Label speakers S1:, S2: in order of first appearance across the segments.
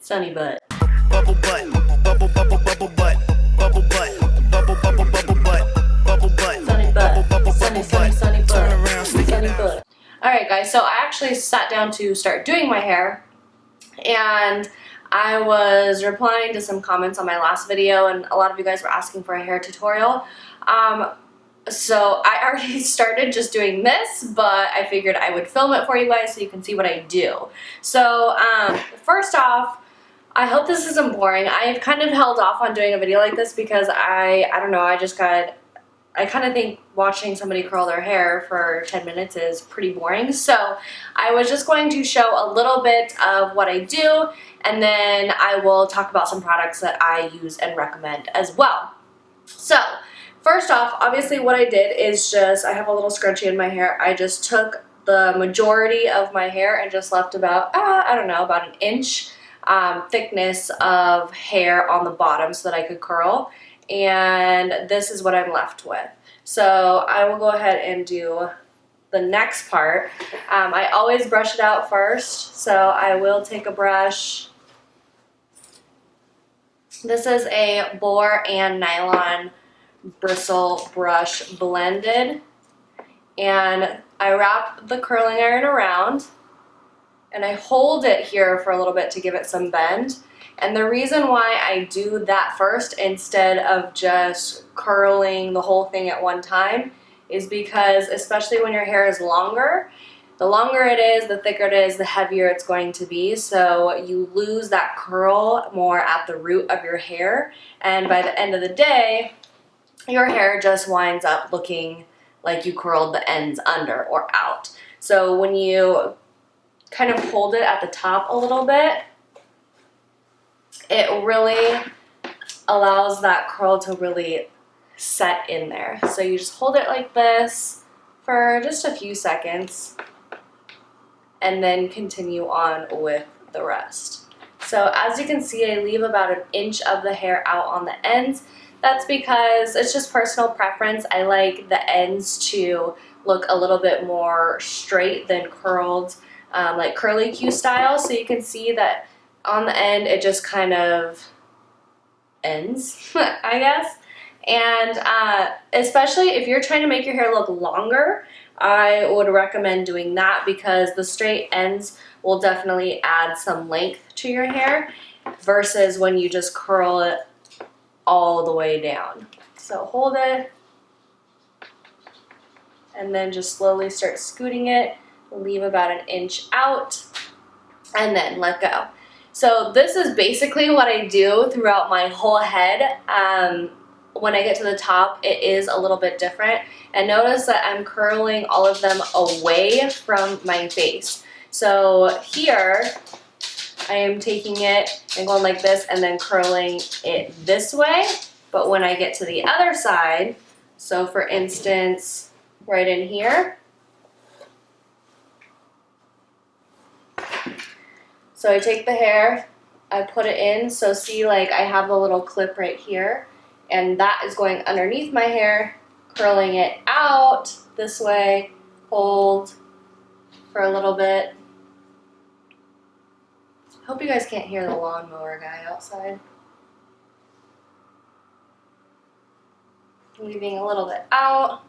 S1: Sunny butt.
S2: Bubble butt, bubble bubble bubble butt, bubble butt, bubble bubble bubble butt, bubble butt,
S1: Sunny butt.
S2: bubble
S1: Sunny, sunny,
S2: butt.
S1: sunny butt.
S2: Turn around, stick it
S1: Sunny
S2: out.
S1: butt. Alright guys, so I actually sat down to start doing my hair, and I was replying to some comments on my last video, and a lot of you guys were asking for a hair tutorial. So I already started just doing this, but I figured I would film it for you guys so you can see what I do. So first off, I hope this isn't boring. I've kind of held off on doing a video like this because I don't know, I kind of think watching somebody curl their hair for 10 minutes is pretty boring. So I was just going to show a little bit of what I do, and then I will talk about some products that I use and recommend as well. So first off, obviously what I did is I have a little scrunchie in my hair. I just took the majority of my hair and just left about, I don't know, about an inch thickness of hair on the bottom so that I could curl. And this is what I'm left with. So I will go ahead and do the next part. I always brush it out first, so I will take a brush. This is a boar and nylon bristle brush blended, and I wrap the curling iron around and I hold it here for a little bit to give it some bend. And the reason why I do that first instead of just curling the whole thing at one time is because, especially when your hair is longer, the longer it is, the thicker it is, the heavier it's going to be. So you lose that curl more at the root of your hair, and by the end of the day, your hair just winds up looking like you curled the ends under or out. So when you kind of hold it at the top a little bit, it really allows that curl to really set in there. So you just hold it like this for just a few seconds and then continue on with the rest. So as you can see, I leave about an inch of the hair out on the ends. That's because it's just personal preference. I like the ends to look a little bit more straight than curled, like curly Q style. So you can see that on the end it just kind of ends, I guess. And especially if you're trying to make your hair look longer, I would recommend doing that because the straight ends will definitely add some length to your hair versus when you just curl it all the way down. So hold it and then just slowly start scooting it, leave about an inch out, and then let go. So this is basically what I do throughout my whole head. When I get to the top, it is a little bit different. And notice that I'm curling all of them away from my face. So here, I am taking it and going like this and then curling it this way. But when I get to the other side, so for instance, right in here, so I take the hair, I put it in, so see, like I have the little clip right here, and that is going underneath my hair, curling it out this way, hold for a little bit. Hope you guys can't hear the lawnmower guy outside. Leaving a little bit out.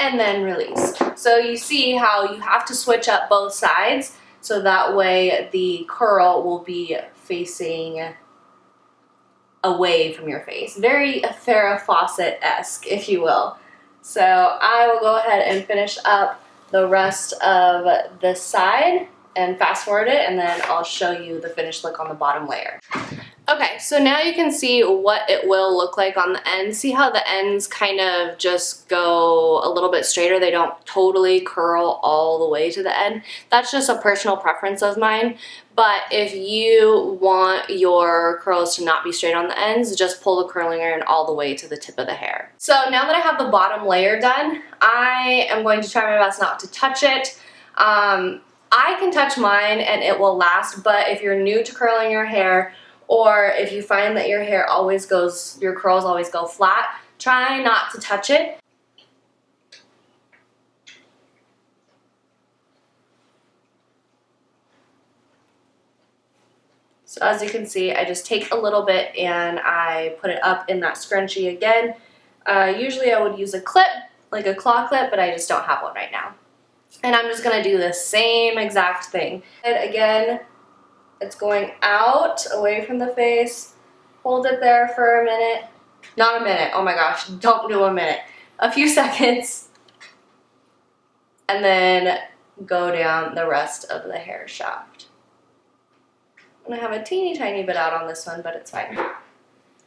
S1: And then release. So you see how you have to switch up both sides so that way the curl will be facing away from your face. Very Farrah Fawcett-esque, if you will. So I will go ahead and finish up the rest of this side and fast forward it, and then I'll show you the finished look on the bottom layer. Okay, so now you can see what it will look like on the ends. See how the ends kind of just go a little bit straighter? They don't totally curl all the way to the end. That's just a personal preference of mine. But if you want your curls to not be straight on the ends, just pull the curling iron all the way to the tip of the hair. So now that I have the bottom layer done, I am going to try my best not to touch it. I can touch mine and it will last, but if you're new to curling your hair, or if you find that your hair always goes, your curls always go flat, try not to touch it. So as you can see, I just take a little bit and I put it up in that scrunchie again. Usually I would use a clip, like a claw clip, but I just don't have one right now. And I'm just gonna do the same exact thing. And again, it's going out, away from the face. Hold it there for a minute. Not a minute, oh my gosh, don't do a minute. A few seconds. And then go down the rest of the hair shaft. I'm gonna have a teeny tiny bit out on this one, but it's fine.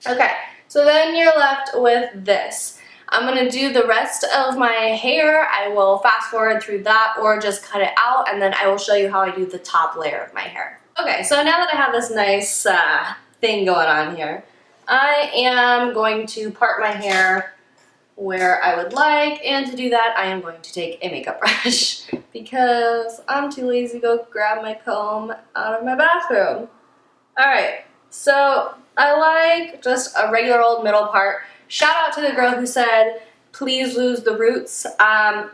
S1: Okay, so then you're left with this. I'm gonna do the rest of my hair. I will fast forward through that or just cut it out, and then I will show you how I do the top layer of my hair. Okay, so now that I have this nice thing going on here, I am going to part my hair where I would like, and to do that I am going to take a makeup brush because I'm too lazy to go grab my comb out of my bathroom. Alright, so I like just a regular old middle part. Shout out to the girl who said, please lose the roots.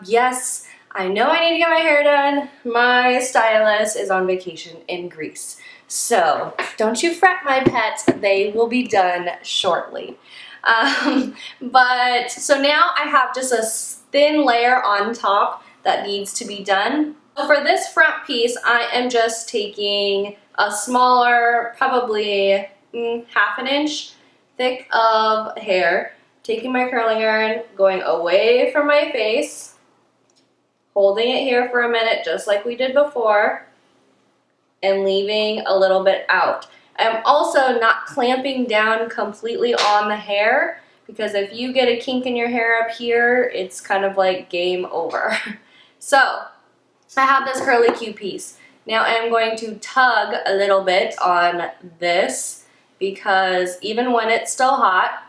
S1: Yes, I know I need to get my hair done. My stylist is on vacation in Greece. So don't you fret, my pets, they will be done shortly. But so now I have just a thin layer on top that needs to be done. So for this front piece, I am just taking a smaller, probably half an inch thick of hair, taking my curling iron, going away from my face, holding it here for a minute just like we did before, and leaving a little bit out. I'm also not clamping down completely on the hair because if you get a kink in your hair up here, it's kind of like game over. So I have this curly Q piece. Now I'm going to tug a little bit on this because even when it's still hot,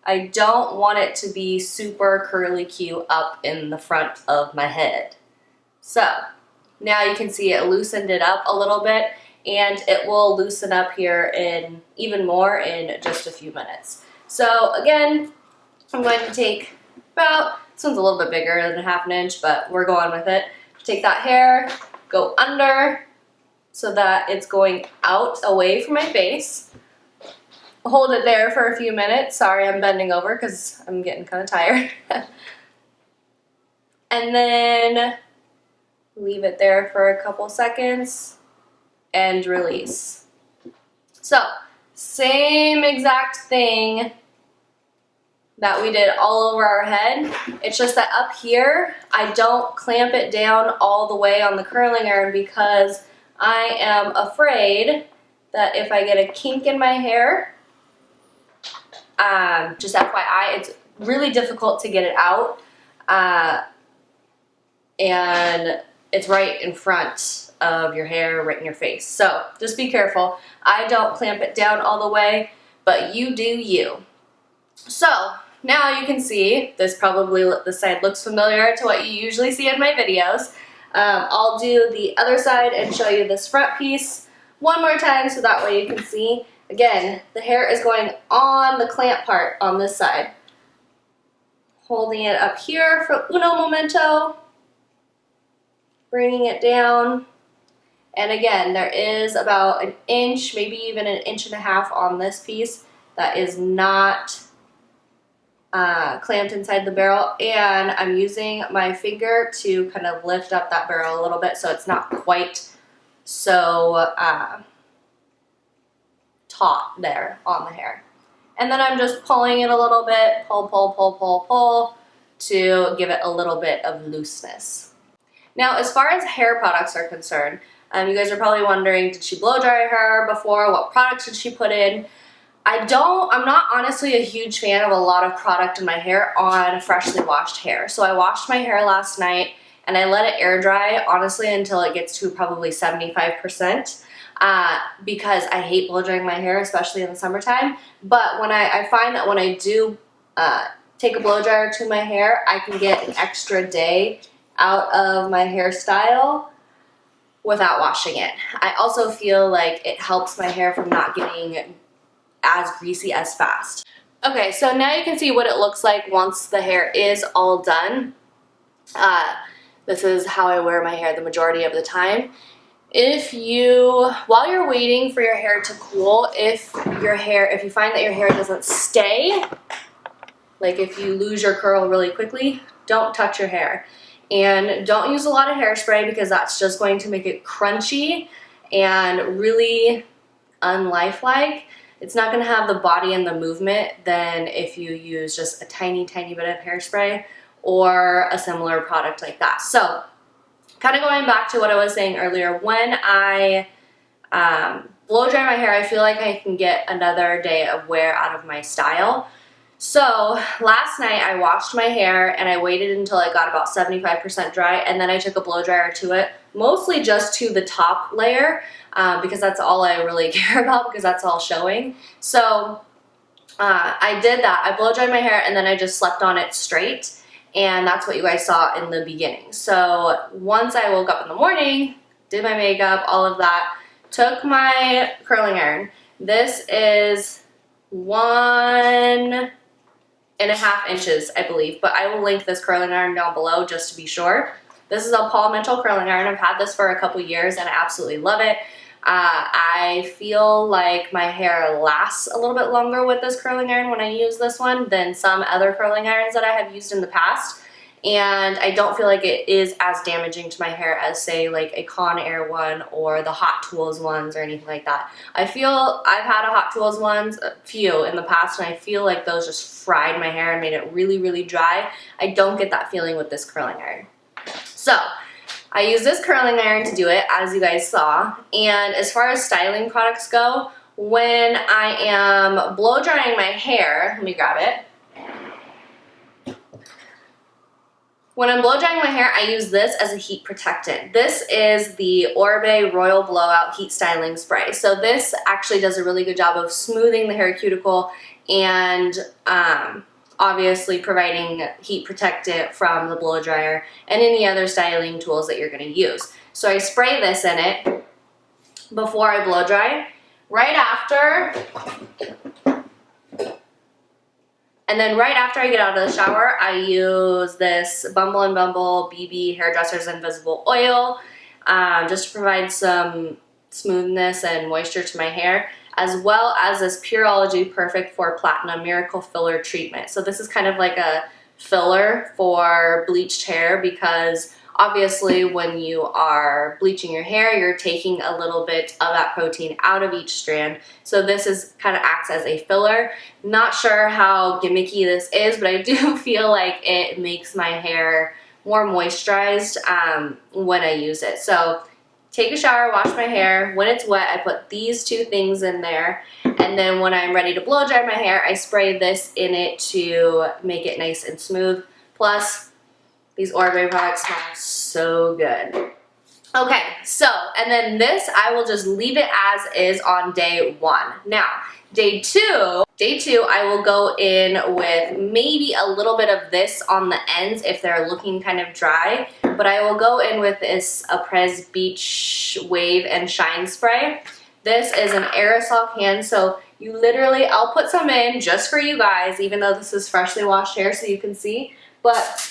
S1: I don't want it to be super curly Q up in the front of my head. So now you can see it loosened it up a little bit, and it will loosen up here in even more in just a few minutes. So again, I'm going to take about, this one's a little bit bigger than half an inch, but we're going with it. Take that hair, go under so that it's going out away from my face. Hold it there for a few minutes. Sorry, I'm bending over because I'm getting kind of tired. And then leave it there for a couple seconds and release. So, same exact thing that we did all over our head. It's just that up here, I don't clamp it down all the way on the curling iron because I am afraid that if I get a kink in my hair, just FYI, it's really difficult to get it out, and it's right in front of your hair, right in your face. So just be careful. I don't clamp it down all the way, but you do you. So now you can see, this side looks familiar to what you usually see in my videos. I'll do the other side and show you this front piece one more time so that way you can see. Again, the hair is going on the clamp part on this side. Holding it up here for uno momento. Bringing it down. And again, there is about an inch, maybe even an inch and a half on this piece that is not clamped inside the barrel. And I'm using my finger to kind of lift up that barrel a little bit so it's not quite so taut there on the hair. And then I'm just pulling it a little bit, pull, pull, pull, pull, pull, to give it a little bit of looseness. Now, as far as hair products are concerned, you guys are probably wondering, did she blow dry her hair before? What products did she put in? I'm not honestly a huge fan of a lot of product in my hair on freshly washed hair. So I washed my hair last night and I let it air dry, honestly, until it gets to probably 75%. Because I hate blow drying my hair, especially in the summertime. But when I find that when I do take a blow dryer to my hair, I can get an extra day out of my hairstyle without washing it. I also feel like it helps my hair from not getting as greasy as fast. Okay, so now you can see what it looks like once the hair is all done. This is how I wear my hair the majority of the time. while you're waiting for your hair to cool, if you find that your hair doesn't stay, like if you lose your curl really quickly, don't touch your hair. And don't use a lot of hairspray because that's just going to make it crunchy and really unlifelike. It's not going to have the body and the movement than if you use just a tiny, tiny bit of hairspray or a similar product like that. So kind of going back to what I was saying earlier, when I blow dry my hair, I feel like I can get another day of wear out of my style. So last night I washed my hair and I waited until it got about 75% dry, and then I took a blow dryer to it, mostly just to the top layer because that's all I really care about, because that's all showing. So I did that. I blow dried my hair and then I just slept on it straight, and that's what you guys saw in the beginning. So once I woke up in the morning, did my makeup, all of that, took my curling iron. This is 1.5 inches, I believe, but I will link this curling iron down below just to be sure. This is a Paul Mitchell curling iron. I've had this for a couple years and I absolutely love it. I feel like my hair lasts a little bit longer with this curling iron when I use this one than some other curling irons that I have used in the past. And I don't feel like it is as damaging to my hair as, say, like a Conair one or the Hot Tools ones or anything like that. I feel I've had a Hot Tools ones, a few in the past, and I feel like those just fried my hair and made it really, really dry. I don't get that feeling with this curling iron. So I use this curling iron to do it, as you guys saw. And as far as styling products go, when I am blow drying my hair, let me grab it. When I'm blow drying my hair, I use this as a heat protectant. This is the Oribe Royal Blowout Heat Styling Spray. So this actually does a really good job of smoothing the hair cuticle and obviously providing heat protectant from the blow dryer and any other styling tools that you're going to use. So I spray this in it before I blow dry. Right after, and then right after I get out of the shower, I use this Bumble & Bumble BB Hairdresser's Invisible Oil just to provide some smoothness and moisture to my hair, as well as this Pureology Perfect 4 Platinum Miracle Filler Treatment. So this is kind of like a filler for bleached hair, because obviously when you are bleaching your hair, you're taking a little bit of that protein out of each strand. So this is kind of acts as a filler. Not sure how gimmicky this is, but I do feel like it makes my hair more moisturized when I use it. So take a shower, wash my hair. When it's wet, I put these two things in there. And then when I'm ready to blow dry my hair, I spray this in it to make it nice and smooth. Plus, these Oribe products smell so good. Okay, so, and then this, I will just leave it as is on day 1. Now, day two, I will go in with maybe a little bit of this on the ends if they're looking kind of dry, but I will go in with this Aprez Beach Wave and Shine Spray. This is an aerosol can, so you literally, I'll put some in just for you guys, even though this is freshly washed hair so you can see, but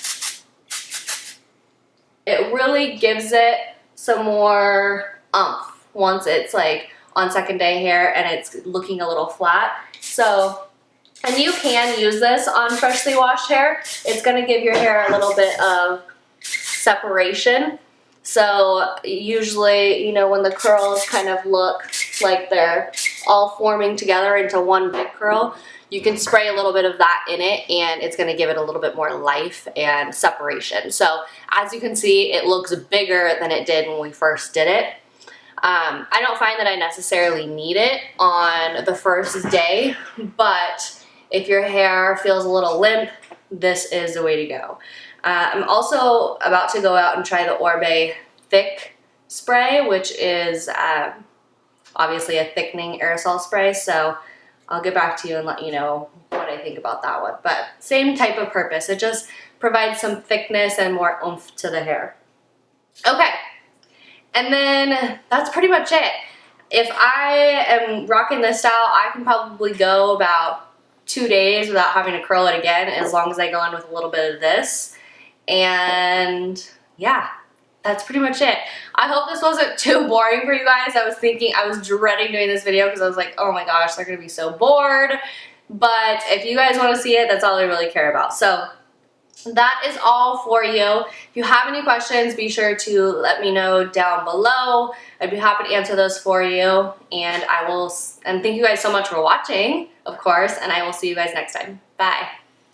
S1: it really gives it some more oomph once it's like on second day hair and it's looking a little flat. So, and you can use this on freshly washed hair. It's going to give your hair a little bit of separation. So usually, you know, when the curls kind of look like they're all forming together into one big curl, you can spray a little bit of that in it and it's going to give it a little bit more life and separation. So as you can see, it looks bigger than it did when we first did it. I don't find that I necessarily need it on the first day, but if your hair feels a little limp, this is the way to go. I'm also about to go out and try the Oribe Thick Spray, which is obviously a thickening aerosol spray, so I'll get back to you and let you know what I think about that one. But same type of purpose. It just provides some thickness and more oomph to the hair. Okay, and then that's pretty much it. If I am rocking this style, I can probably go about 2 days without having to curl it again, as long as I go in with a little bit of this. And yeah, that's pretty much it. I hope this wasn't too boring for you guys. I was dreading doing this video because I was like, oh my gosh, they're gonna be so bored. But if you guys want to see it, that's all I really care about. So that is all for you. If you have any questions, be sure to let me know down below. I'd be happy to answer those for you. And thank you guys so much for watching, of course, and I will see you guys next time. Bye.